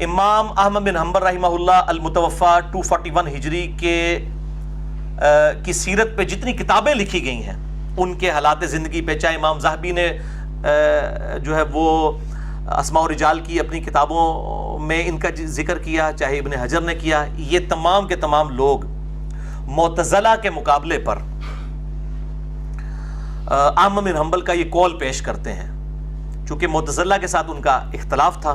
امام احمد بن حنبل رحمہ اللہ المتوفا 241 ہجری کی سیرت پہ جتنی کتابیں لکھی گئی ہیں ان کے حالات زندگی پہ، چاہے امام ذہبی نے جو ہے وہ اسماء و رجال کی اپنی کتابوں میں ان کا ذکر کیا، چاہے ابن حجر نے کیا، یہ تمام کے تمام لوگ معتزلہ کے مقابلے پر احمد بن حنبل کا یہ قول پیش کرتے ہیں، چونکہ معتزلہ کے ساتھ ان کا اختلاف تھا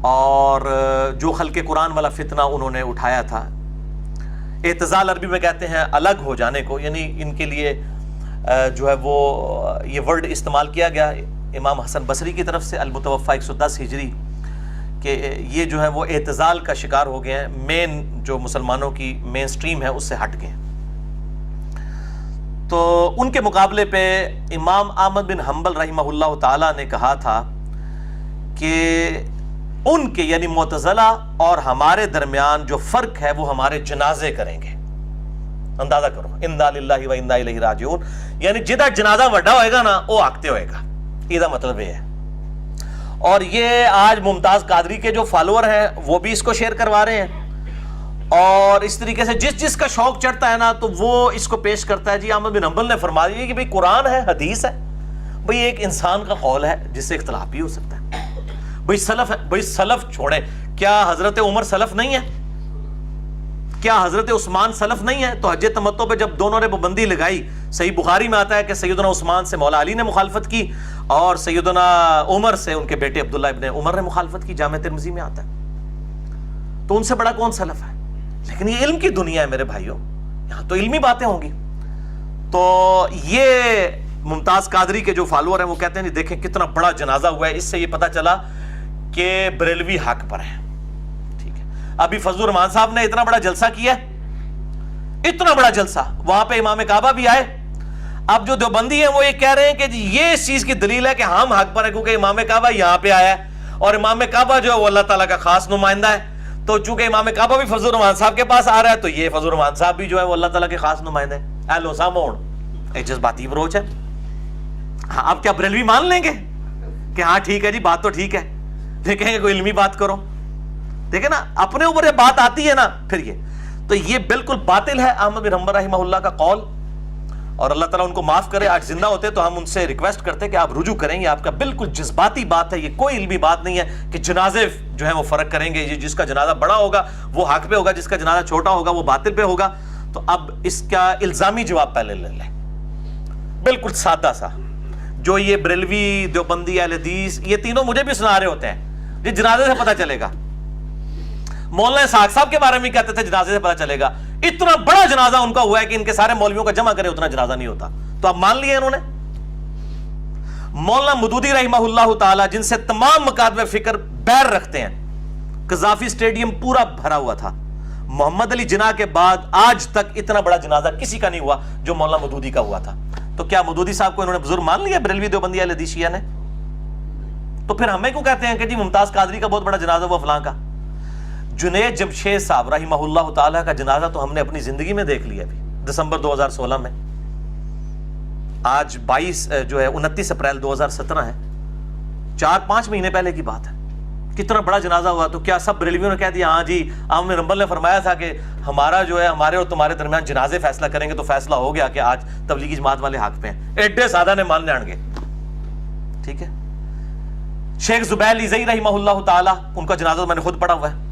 اور جو خلق قرآن والا فتنہ انہوں نے اٹھایا تھا۔ اعتزال عربی میں کہتے ہیں الگ ہو جانے کو، یعنی ان کے لیے جو ہے وہ یہ ورڈ استعمال کیا گیا امام حسن بصری کی طرف سے المتوفا 110 ہجری کہ یہ جو ہے وہ اعتزال کا شکار ہو گئے ہیں، مین جو مسلمانوں کی مین سٹریم ہے اس سے ہٹ گئے۔ تو ان کے مقابلے پہ امام احمد بن حنبل رحمہ اللہ تعالی نے کہا تھا کہ ان کے یعنی معتزلہ اور ہمارے درمیان جو فرق ہے وہ ہمارے جنازے کریں گے۔ اندازہ کرو، انا للہ و انا الیہ راجعون، یعنی جدہ جنازہ وڈا ہوئے گا نا وہ آگتے ہوئے گا، یہ مطلب یہ ہے۔ اور یہ آج ممتاز قادری کے جو فالوور ہیں وہ بھی اس کو شیئر کروا رہے ہیں، اور اس طریقے سے جس کا شوق چڑھتا ہے نا تو وہ اس کو پیش کرتا ہے۔ جی احمد بن حنبل نے فرما دیا کہ بھئی قرآن ہے، حدیث ہے، بھئی ایک انسان کا قول ہے جس سے اختلاف بھی ہو سکتا ہے، بھئی سلف ہے، بھئی سلف چھوڑیں، کیا حضرت عمر سلف نہیں ہے؟ کیا حضرت عثمان سلف نہیں ہے؟ تو حج تمتع پہ جب دونوں نے پابندی لگائی، صحیح بخاری میں آتا ہے کہ سیدنا عثمان سے مولا علی نے مخالفت کی اور سیدنا عمر سے ان کے بیٹے عبداللہ ابن عمر نے مخالفت کی، جامع ترمذی میں آتا ہے۔ تو ان سے بڑا کون سلف ہے؟ لیکن یہ علم کی دنیا ہے میرے بھائیوں، یہاں تو علمی باتیں ہوں گی۔ تو یہ ممتاز قادری کے جو فالوور ہیں وہ کہتے ہیں جی دیکھیں کتنا بڑا جنازہ ہوا ہے، اس سے یہ پتہ چلا کہ بریلوی حق پر ہے۔ ابھی فضل الرحمان صاحب نے اتنا بڑا جلسہ کیا، اتنا بڑا جلسہ، وہاں پہ امام کعبہ بھی آئے۔ اب جو دیوبندی ہیں وہ یہ کہہ رہے ہیں کہ جی یہ اس چیز کی دلیل ہے کہ ہم حق پر ہیں کیونکہ امام کعبہ یہاں پہ آیا ہے، اور امام کعبہ جو ہے وہ اللہ تعالیٰ کا خاص نمائندہ ہے، تو چونکہ امام کعبہ بھی فضل الرحمان صاحب کے پاس آ رہا ہے تو یہ فضل الرحمان صاحب بھی جو ہے وہ اللہ تعالیٰ کے خاص نمائندہ ہے۔ اہل سامون ایک جذباتی اپروچ ہے۔ ہاں اب کیا بریلوی مان لیں گے کہ ہاں ٹھیک ہے جی بات تو ٹھیک ہے، دیکھیں گے کوئی علمی بات کرو، دیکھیں نا اپنے اوپر یہ بات آتی ہے نا پھر یہ تو یہ بالکل باطل ہے احمد بن حنبل رحمہ اللہ کا قول، اور اللہ تعالیٰ ان کو معاف کرے۔ آج زندہ ہوتے تو ہم ان سے ریکویسٹ کرتے کہ آپ رجوع کریں، یہ آپ کا بالکل جذباتی بات ہے، یہ کوئی علمی بات نہیں ہے کہ جنازے جو ہیں وہ فرق کریں گے، جس کا جنازہ بڑا ہوگا وہ حق پہ ہوگا، جس کا جنازہ چھوٹا ہوگا وہ باطل پہ ہوگا۔ تو اب اس کا الزامی جواب پہلے لے لیں، بالکل سادہ سا، جو یہ بریلوی دیوبندی اہل حدیث یہ تینوں مجھے بھی سنا رہے ہوتے ہیں جی جنازے سے پتہ چلے گا، مولانا اسحاق صاحب کے بارے میں کہتے تھے جنازے سے پتہ چلے گا، اتنا بڑا جنازہ ان کا ہوا ہے کہ ان کے سارے مولویوں کا جمع کرے اتنا جنازہ نہیں ہوتا، تو اب مان لیا انہوں نے۔ مولانا مودودی رحمہ اللہ تعالی جن سے تمام مکاتب فکر بیر رکھتے ہیں، قذافی سٹیڈیم پورا بھرا ہوا تھا، محمد علی جناح کے بعد آج تک اتنا بڑا جنازہ کسی کا نہیں ہوا جو مولانا مودودی کا ہوا تھا۔ تو کیا مودودی صاحب کو انہوں نے بزرگ مان لیا بریلوی دیوبندی اہل حدیث شیعہ نے؟ تو پھر ہمیں کیوں کہتے ہیں کہ جی ممتاز قادری کا بہت بڑا جنازہ ہوا فلاں کا؟ جنید جمشید صاحب رحمہ اللہ تعالیٰ کا جنازہ تو ہم نے اپنی زندگی میں دیکھ لیا ابھی دسمبر 2016 میں، آج 29 اپریل 2017 ہے، 4-5 مہینے پہلے کی بات ہے، کتنا بڑا جنازہ ہوا۔ تو کیا سب بریلویوں نے کہہ دیا ہاں جی احمد بن حنبل نے فرمایا تھا کہ ہمارا جو ہے ہمارے اور تمہارے درمیان جنازے فیصلہ کریں گے، تو فیصلہ ہو گیا کہ آج تبلیغی جماعت والے حق پہ ہیں، ایڈے سادہ نے مان لیں گے؟ ٹھیک ہے۔ شیخ زبیر لیزئی رحمہ اللہ تعالیٰ ان کا جنازہ میں نے خود پڑھا ہوا ہے،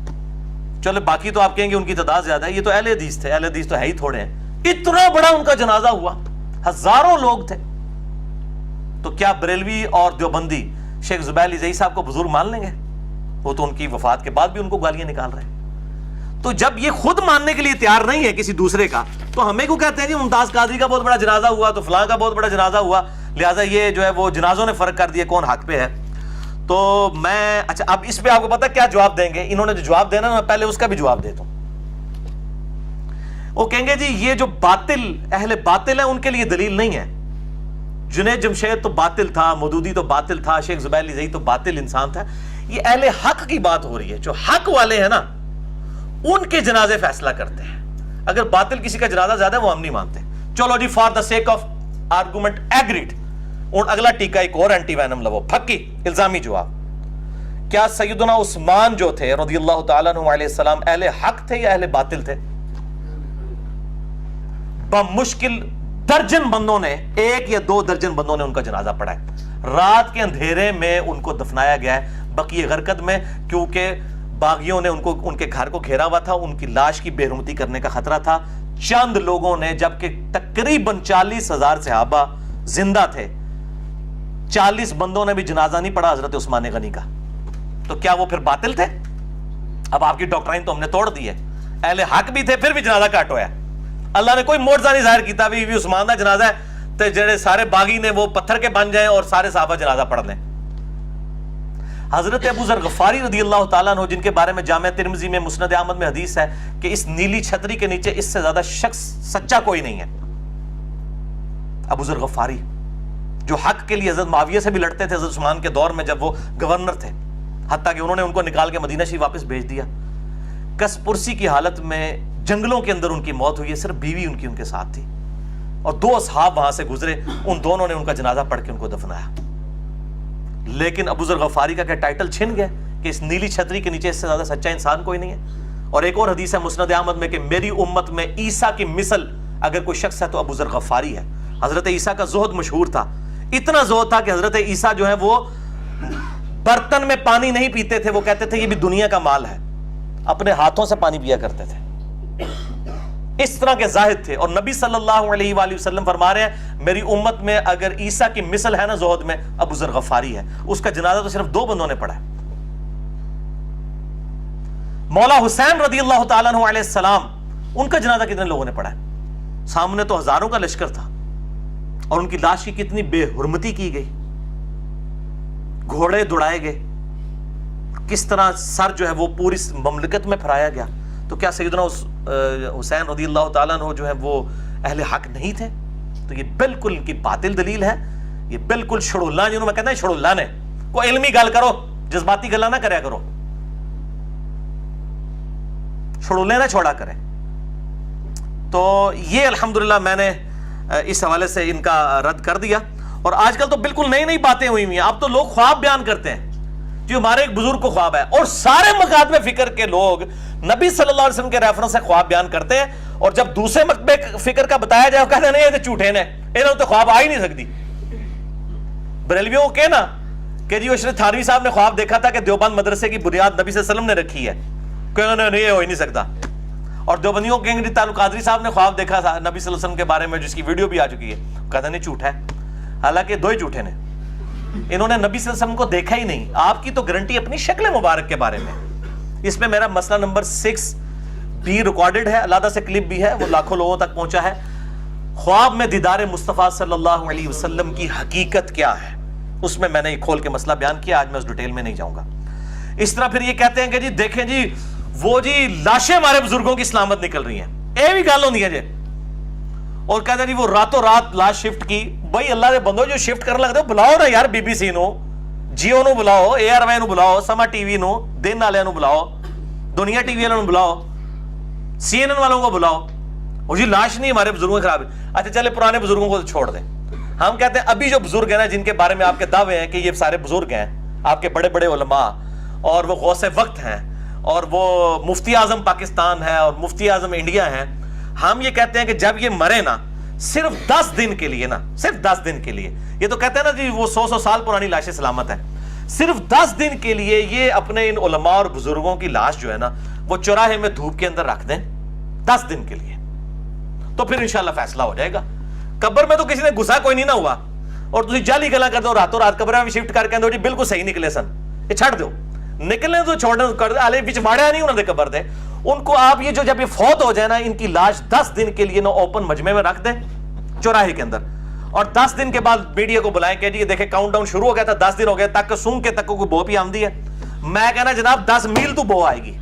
چلو باقی تو آپ کہیں گے ان کی تعداد زیادہ ہے، یہ تو اہل حدیث تھے، اہل حدیث تو ہے ہی تھوڑے ہیں، اتنا بڑا ان کا جنازہ ہوا، ہزاروں لوگ تھے۔ تو کیا بریلوی اور دیوبندی شیخ زبیر لیزئی صاحب کو بزرگ مان لیں گے؟ وہ تو ان کی وفات کے بعد بھی ان کو گالیاں نکال رہے ہیں۔ تو جب یہ خود ماننے کے لیے تیار نہیں ہے کسی دوسرے کا، تو ہمیں کیوں کہتے ہیں جی ممتاز قادری کا بہت بڑا جنازہ ہوا تو فلاں کا بہت بڑا جنازہ ہوا، لہٰذا یہ جو ہے وہ جنازوں نے فرق کر دیا کون حق پہ ہے۔ تو میں اچھا اب اس پہ آپ کو پتا کیا جواب دیں گے؟ انہوں نے جو جواب دینا میں پہلے اس کا بھی جواب دیتا ہوں۔ وہ کہیں گے جی یہ جو باطل اہل باطل ہیں ان کے لیے دلیل نہیں ہے، جنید جمشید تو باطل تھا، مودودی تو باطل تھا، شیخ زبیر لیزئی تو باطل انسان تھا، یہ اہل حق کی بات ہو رہی ہے، جو حق والے ہیں نا ان کے جنازے فیصلہ کرتے ہیں، اگر باطل کسی کا جنازہ زیادہ ہے وہ ہم نہیں مانتے۔ چلو جی for the sake of argument agreed, اور اگلا ٹیکا ایک اور اینٹی وینم لو پھکی الزامی جواب کیا سیدنا عثمان جو تھے رضی اللہ تعالیٰ عنہ علیہ السلام اہل حق تھے یا اہل باطل تھے؟ بمشکل درجن بندوں نے، 1 یا 2 درجن بندوں نے ان کا جنازہ پڑھا ہے۔ رات کے اندھیرے میں ان کو دفنایا گیا ہے بقیع غرقد میں، کیونکہ باغیوں نے ان کے گھر کو گھیرا ہوا تھا، ان کی لاش کی بے حرمتی کرنے کا خطرہ تھا۔ چند لوگوں نے، جبکہ تقریباً 40,000 صحابہ زندہ تھے، 40 بندوں نے بھی جنازہ نہیں پڑھا حضرت عثمان غنی کا، تو کیا وہ پھر باطل تھے؟ اب آپ کی ڈاکٹرائن تو ہم نے توڑ دی ہے، اہل حق بھی تھے پھر بھی جنازہ کٹ ہویا۔ اللہ نے کوئی معجزہ نہیں ظاہر کیتا بھی عثمان دا جنازہ ہے تے جڑے سارے باغی نے وہ پتھر کے بن جائیں اور سارے صحابہ جنازہ پڑھ لیں۔ حضرت ابو ذر غفاری رضی اللہ تعالیٰ عنہ، جن کے بارے میں جامع ترمذی میں مسند احمد میں حدیث ہے کہ اس نیلی چھتری کے نیچے اس سے زیادہ شخص سچا کوئی نہیں ہے، ابو ذر غفاری، جو حق کے لیے حضرت معاویہ سے بھی لڑتے تھے حضرت عثمان کے دور میں جب وہ گورنر تھے، حتیٰ کہ انہوں نے ان کو نکال کے مدینہ شریف واپس بھیج دیا۔ کس پرسی کی حالت میں جنگلوں کے اندر ان کی موت ہوئی ہے، صرف بیوی ان کے ساتھ تھی، اور 2 اصحاب وہاں سے گزرے، ان دونوں نے ان کا جنازہ پڑھ کے ان کو دفنایا۔ لیکن ابو ذر غفاری کا کیا ٹائٹل چھن گیا کہ اس نیلی چھتری کے نیچے اس سے زیادہ سچا انسان کوئی نہیں ہے۔ اور ایک اور حدیث ہے مسند احمد میں کہ میری امت میں عیسیٰ کی مثل اگر کوئی شخص ہے تو ابو ذر غفاری ہے۔ حضرت عیسیٰ کا زہد مشہور تھا، اتنا زہد تھا کہ حضرت عیسیٰ جو ہے وہ برتن میں پانی نہیں پیتے تھے، وہ کہتے تھے یہ بھی دنیا کا مال ہے، اپنے ہاتھوں سے پانی پیا کرتے تھے، اس طرح کے زاہد تھے۔ اور نبی صلی اللہ علیہ وآلہ وسلم فرما رہے ہیں میری امت میں اگر عیسیٰ کی مثل ہے نا زہد میں، ابو ذر غفاری ہے۔ اس کا جنازہ تو صرف 2 بندوں نے پڑھا ہے۔ مولا حسین رضی اللہ تعالیٰ عنہ علیہ السلام، ان کا جنازہ کتنے لوگوں نے پڑھا ہے؟ سامنے تو ہزاروں کا لشکر تھا، اور ان کی لاش کی کتنی بے حرمتی کی گئی، گھوڑے دوڑائے گئے، کس طرح سر جو ہے وہ پوری مملکت میں پھرایا گیا۔ تو کیا سیدنا حسین رضی اللہ تعالیٰ عنہ جو ہے وہ اہل حق نہیں تھے؟ تو یہ بالکل ان کی باطل دلیل ہے، یہ بالکل شڑولہ، جنہوں میں کہتا ہے شڑولہ نے، کوئی علمی گل کرو، جذباتی گلا نہ کریا کرو، شڑولے نہ چھوڑا کرے۔ تو یہ الحمدللہ میں نے اس حوالے سے ان کا رد کر دیا۔ اور آج کل تو بالکل نئی نئی باتیں ہوئی ہیں، اب تو لوگ خواب بیان کرتے ہیں، جو ہمارے ایک بزرگ کو خواب ہے، اور سارے مکاتب فکر کے لوگ نبی صلی اللہ علیہ وسلم کے ریفرنس سے خواب بیان کرتے ہیں، اور جب دوسرے مکتب فکر کا بتایا جائے وہ کہتے ہیں نہیں یہ تو جھوٹے نے، انہوں تو خواب آ ہی نہیں سکتی۔ بریلویوں کو کہنا کہ جی اشرف تھانوی صاحب نے خواب دیکھا تھا کہ دیوبند مدرسے کی بنیاد نبی صلی اللہ علیہ وسلم نے رکھی ہے، کہنا نہیں یہ ہو ہی نہیں سکتا۔ اور دیوبندیوں کہیں گے تعلق قادری صاحب نے خواب دیکھا تھا نبی صلی اللہ علیہ وسلم کے بارے میں، جس کی ویڈیو بھی آ چکی ہے، کہتے نہیں جھوٹ ہے، حالانکہ 2 ہی جھوٹے نے، انہوں نے نبی صلی اللہ علیہ وسلم کو دیکھا ہی نہیں۔ آپ کی تو گارنٹی اپنی شکل مبارک کے بارے میں، اس میں میرا مسئلہ نمبر 6 بھی ریکارڈڈ ہے، علیحدہ سے کلپ بھی ہے، وہ لاکھوں لوگوں تک پہنچا ہے۔ خواب میں دیدار مصطفیٰ صلی اللہ علیہ وسلم کی حقیقت کیا ہے، اس میں نے کھول کے مسئلہ بیان کیا، آج میں اس ڈیٹیل میں نہیں جاؤں گا۔ اس طرح پھر یہ کہتے ہیں کہ جی دیکھیں جی وہ جی لاشیں ہمارے بزرگوں کی سلامت نکل رہی ہیں، یہ بھی گل ہوندی ہے جی، اور کہتے ہیں جی وہ راتوں رات لاش شفٹ کی۔ بھائی اللہ دے بندو جو شفٹ کرنے لگتے ہو بلاؤ نا یار، بی بی سی نو، جیو نو بلاؤ، اے آر وائی نو بلاؤ، سما ٹی وی نو، دن والے نو بلاؤ، دنیا ٹی وی والوں بلاؤ، سی این این والوں کو بلاؤ، وہ جی لاش نہیں ہمارے بزرگوں خراب ہے۔ اچھا چلے پرانے بزرگوں کو چھوڑ دیں، ہم کہتے ہیں ابھی جو بزرگ ہیں نا جن کے بارے میں آپ کے دعوے ہیں کہ یہ سارے بزرگ ہیں، آپ کے بڑے بڑے علماء، اور وہ غوث وقت ہیں، اور وہ مفتی اعظم پاکستان ہے اور مفتی اعظم انڈیا ہیں، ہم یہ کہتے ہیں کہ جب یہ مرے نا صرف 10 دن کے لیے نا، صرف 10 دن کے لیے، یہ تو کہتے ہیں نا جی وہ 100 سال پرانی لاشیں سلامت ہے، صرف 10 دن کے لیے یہ اپنے ان علماء اور بزرگوں کی لاش جو ہے نا وہ چوراہے میں دھوپ کے اندر رکھ دیں 10 دن کے لیے، تو پھر انشاءاللہ فیصلہ ہو جائے گا۔ قبر میں تو کسی نے گھسا کوئی نہیں نہ ہوا، اور تسی جعلی گلا کر دو راتوں رات قبر میں شفٹ کر کے اندر جی بالکل صحیح نکلے سن، یہ چھڑ دو، نکلنے تو چھوڑنے کر دے، آلے بچ واڑیا نہیں انہوں نے قبر دے، ان کو آپ یہ جو جب یہ فوت ہو جائے نا ان کی لاش 10 دن کے لیے نا اوپن مجمع میں رکھ دیں چوراہے کے اندر، اور 10 دن کے بعد میڈیا کو بلائیں کہ جی دیکھیں کاؤنٹ ڈاؤن شروع ہو گیا تھا، 10 دن ہو گئے تک سونگ کے تک کوئی بو بھی آمدی ہے، میں کہنا جناب 10 میل تو بو آئے گی،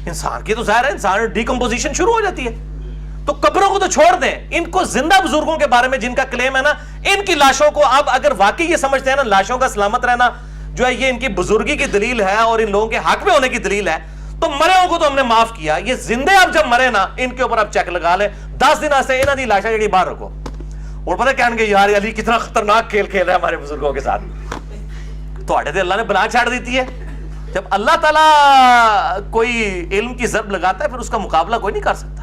انسان کی تو ظاہر ہے انسان ڈیکمپوزیشن شروع ہو جاتی ہے، تو قبروں کو تو چھوڑ دیں، ان کو زندہ بزرگوں کے بارے میں جن کا کلیم ہے نا ان کی لاشوں کو اب اگر واقعی یہ سمجھتے ہیں نا لاشوں کا سلامت رہنا جو ہے یہ ان کی بزرگی کی دلیل ہے اور ان لوگوں کے حق میں ہونے کی دلیل ہے، تو مرے کو تو ہم نے معاف کیا، یہ زندے اب جب مرے نا ان کے اوپر اب چیک لگا لیں 10 دن سے انہاں دی لاشاں جڑی باہر رکھو، اور پتہ کہنے گے یار علی کتنا خطرناک کھیل کھیل رہا ہے ہمارے بزرگوں کے ساتھ، تواڈے تے اللہ نے بنا چھاڑ دیتی ہے. جب اللہ تعالیٰ کوئی علم کی ضرب لگاتا ہے پھر اس کا مقابلہ کوئی نہیں کر سکتا.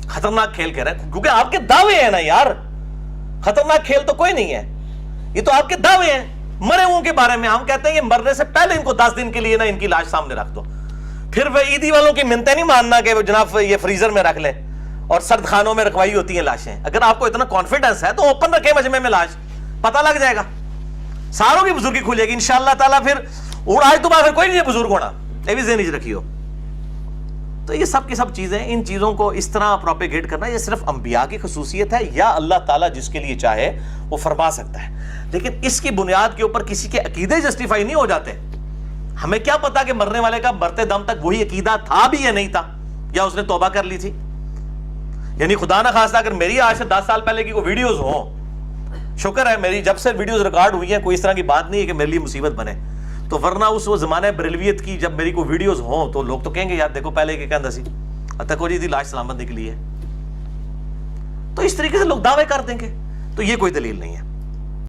خطرناک کھیل کہہ رہے ہیں کیونکہ آپ کے دعوے ہیں نا یار. خطرناک کھیل تو کوئی نہیں ہے, یہ تو آپ کے دعوے ہیں. مرے ہوں کے بارے میں ہم کہتے ہیں کہ مرنے سے پہلے ان کو 10 دن کے لیے نا ان کی لاش سامنے رکھ دو. پھر وہ عیدی والوں کی منتیں نہیں ماننا کہ وہ جناب یہ فریزر میں رکھ لیں اور سرد خانوں میں رکھوائی ہوتی ہیں لاشیں. اگر آپ کو اتنا کانفیڈنس ہے تو اوپن رکھیں مجمع میں لاش, پتہ لگ جائے گا, ساروں کی بزرگی کھلے گی انشاءاللہ تعالیٰ. پھر آج تو پھر کوئی نہیں ہے بزرگ ہونا, یہ بھی ذہن رکھی ہو. تو یہ سب کی سب چیزیں, ان چیزوں کو اس طرح پروپیگیٹ کرنا یہ صرف انبیاء کی خصوصیت ہے, یا اللہ تعالیٰ جس کے لیے چاہے وہ فرما سکتا ہے. لیکن اس کی بنیاد کے اوپر کسی کے عقیدے جسٹیفائی نہیں ہو جاتے. ہمیں کیا پتا کہ مرنے والے کا مرتے دم تک وہی عقیدہ تھا بھی یا نہیں تھا, یا اس نے توبہ کر لی تھی. یعنی خدا نہ خواستہ اگر میری آج سے 10 سال پہلے کی کوئی ویڈیوز ہوں, شکر ہے میری جب سے ویڈیوز ریکارڈ ہوئی ہیں کوئی اس طرح کی بات نہیں ہے کہ میرے لیے مصیبت بنے. تو ورنہ اس وہ زمانہ بریلویت کی جب میری کوئی ویڈیوز ہوں تو لوگ تو کہیں گے یار دیکھو پہلے کہ کہندا سی اتکو جی دی لاش سلامت نکلی ہے. تو اس طریقے سے لوگ دعوے کر دیں گے, تو یہ کوئی دلیل نہیں ہے.